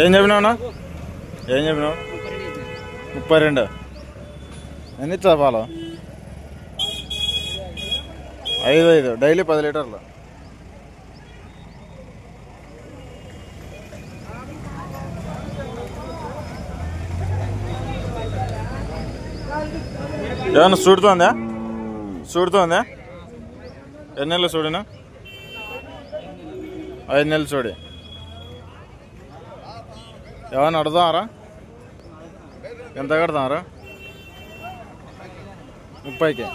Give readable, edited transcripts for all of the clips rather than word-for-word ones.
ఏం చెప్పినావునా? ఏం చెప్పినావు? 32. ఎన్ని ఇచ్చా పాలు? 5 డైలీ 10 లీటర్లు. ఏమన్నా చూడుతోందా? ఎన్ని నెలలు చూడినా? 5 నెలలు చూడి. ఏమన్నా అడుగుతారా? ఎంత కడతారా? 30కి.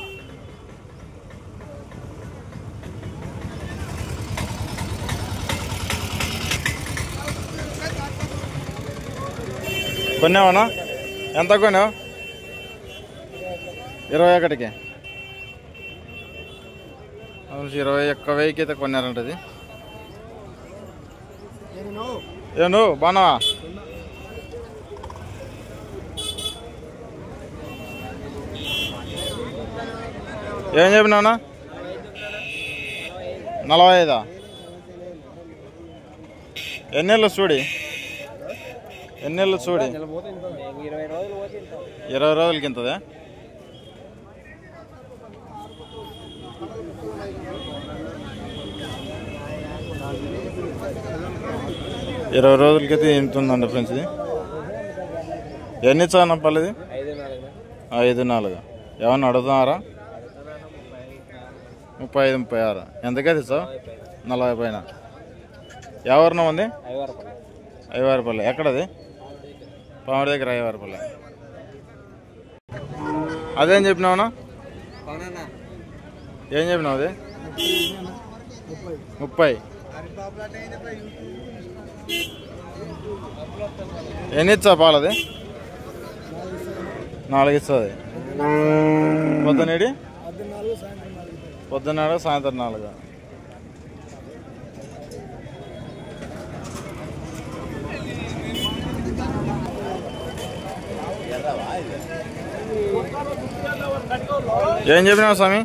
కొన్నావనా? ఎంత కొన్నావు? 21కి. 21,000కి అయితే కొన్నారంటది. ఏ నువ్వు బాగున్నావా? ఏం చెప్పినావునా? 45. ఎన్ని నెలలు చూడి? 20 రోజులకి ఇంతదే. ఇరవై రోజులకైతే ఇంతుందండి ఫ్రెండ్స్. ఇది ఎన్ని ఇచ్చాను పల్లెది? 5-4. ఏమన్నా అడుగుతున్నారా? 35, 36. ఎంతకైతే ఇచ్చావు? 40 పైన. ఎవరినో ఉంది? ఐవారిపల్లె. ఎక్కడది? పాముడి దగ్గర ఐవారిపల్లె. అదేం చెప్పినావునా? ఏం చెప్పినావు? అది 30. ఎన్ని ఇచ్చా పాలది? 4 ఇస్తుంది. పొద్దునేడి? పొద్దున్నాడు, సాయంత్రం 4. ఏం చెప్పినావు స్వామి?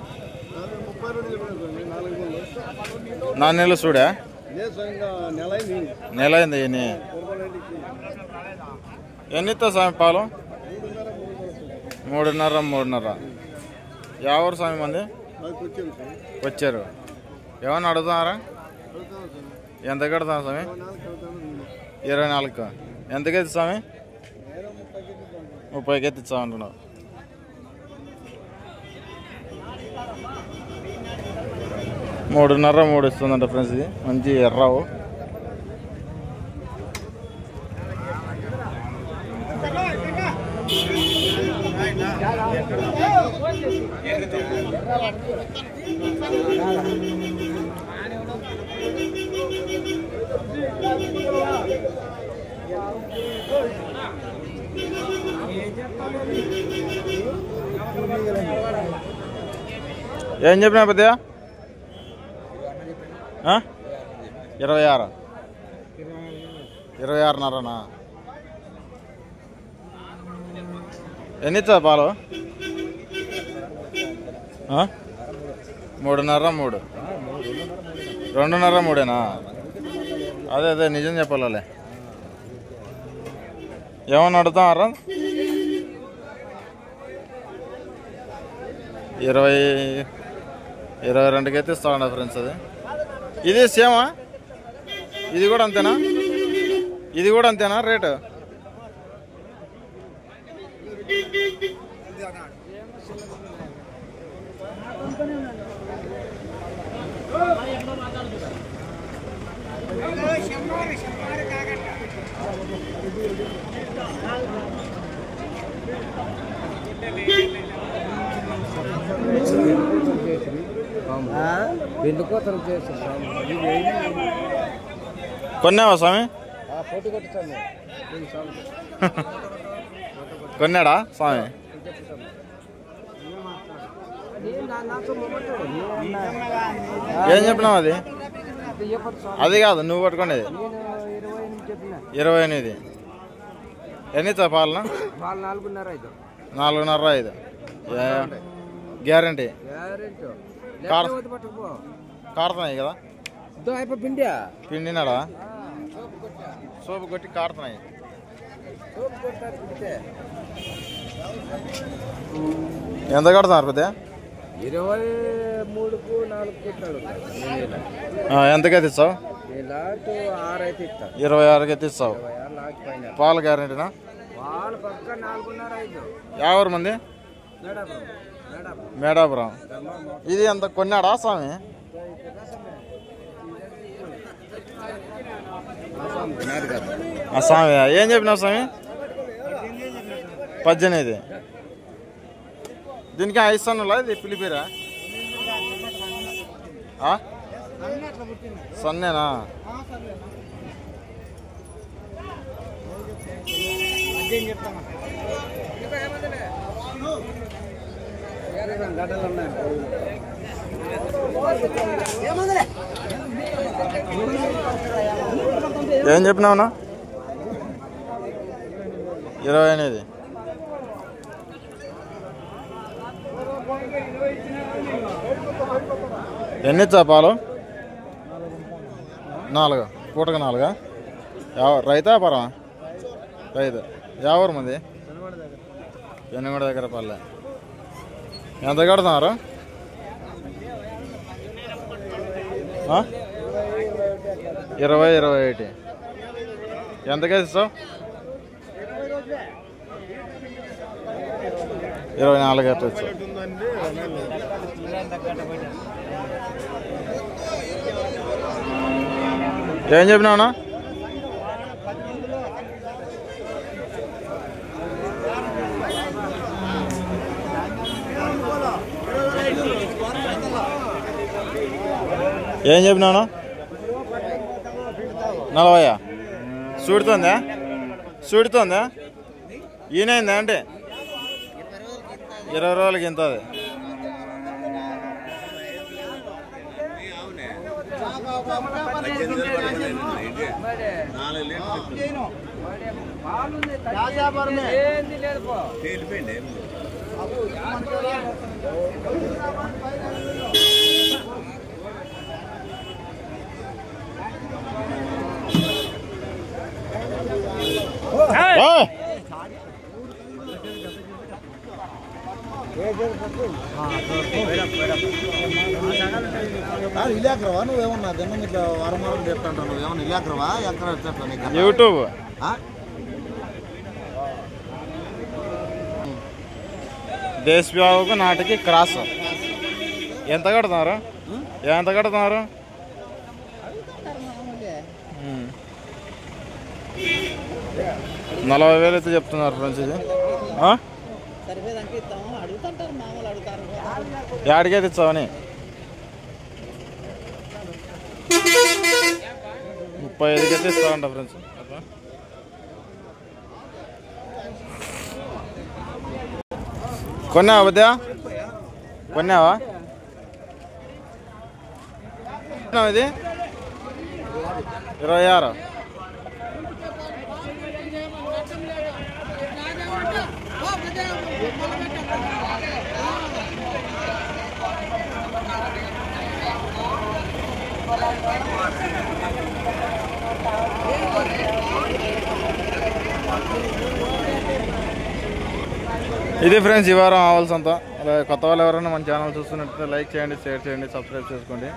4 నెలలు చూడా? నెల అయింది. ఎన్ని ఇస్తావు స్వామి పాలు? 3.5. ఎవరు స్వామి మంది వచ్చారు? ఏమన్నా అడుగుతున్నారా? ఎంత కడతాను స్వామి? 24. ఎంతకైతే స్వామి? 30కి అయితే ఇచ్చామంటున్నావు. మూడున్నర ఇస్తుందంట ఫ్రెండ్స్. ఇది మంచి ఎర్రావు. ఏం చెప్పినా పెద్దయా? 26. 26.5. ఎన్ని ఇచ్చా పాలు? 3.5. 2.5 అదే నిజం చెప్పాలే. ఏమన్నా అడుగుతారా? 22కి అయితే ఇస్తామండి ఫ్రెండ్స్. అది ఇది సేమా? ఇది కూడా అంతేనా రేటు? కొన్నావా స్వామి? కొన్నాడా స్వామి? ఏం చెప్పినావు? అది కాదు నువ్వు పట్టుకునేది. 28. ఎన్ని ఇచ్చా పాలన? 4.5. గ్యారంటీ కారుతున్నాయి కదా? పిండినాడా? సోపు కొట్టి కాడుతున్నాయి. ఎంత కడుతున్నారు పెద్ద? 23కు 4 కుట్టాడు. ఎంతకైతే ఇస్తావు? 26కి అయితే ఇస్తావు. పాల గ్యారెంటీనా? ఎవరు మంది? మేడాపురం. ఇది ఎంత కొన్నాడా స్వామి? స్వామి ఏం చెప్పినావు స్వామి? 18. దీనికి 5 సన్నులా? ఇది పిలిపిరా సన్నేనా? ఏం చెప్పినావునా? 20 అనేది. ఎన్ని ఇచ్చా పాలు? 4 పూటకు 4. రైతా పరమా? రైతు. ఎవరు మంది? పెనుగొండ దగ్గర పల్లె. ఎంత కడుతున్నారు? 20-21. ఎంతకైతే ఇస్తావు? 24 అయితే ఇస్తావు. ఏం చెప్పినావునా? ఏం చెప్పినావునా? 40. చూడుతుందా? చూడుతుందా? ఈయనైందా అంటే 20 రోజులకి ఇంత. ఇలాక్రవా? నువ్వేమన్నా దినం ఇట్లా వారం చెప్తాంటావు. నువ్వేమన్నా ఇలాక్రవా? ఎక్కడ యూట్యూబ్ దేశవ్యాపకు నాటికి క్రాస్. ఎంత కడుతున్నారు? 40,000 అయితే చెప్తున్నారు ఫ్రెండ్స్. ఇది యాడికైతే ఇచ్చావని? 35కి అయితే ఇస్తావంట ఫ్రెండ్స్. కొన్నావా బద్దా? కొన్నావా? ఇది 26. ఇది ఫ్రెండ్స్ ఈ వారం ఆవుల సంత. అలాగే కొత్త వాళ్ళు ఎవరైనా మన ఛానల్ చూస్తున్నట్లయితే లైక్ చేయండి, షేర్ చేయండి, సబ్స్క్రైబ్ చేసుకోండి.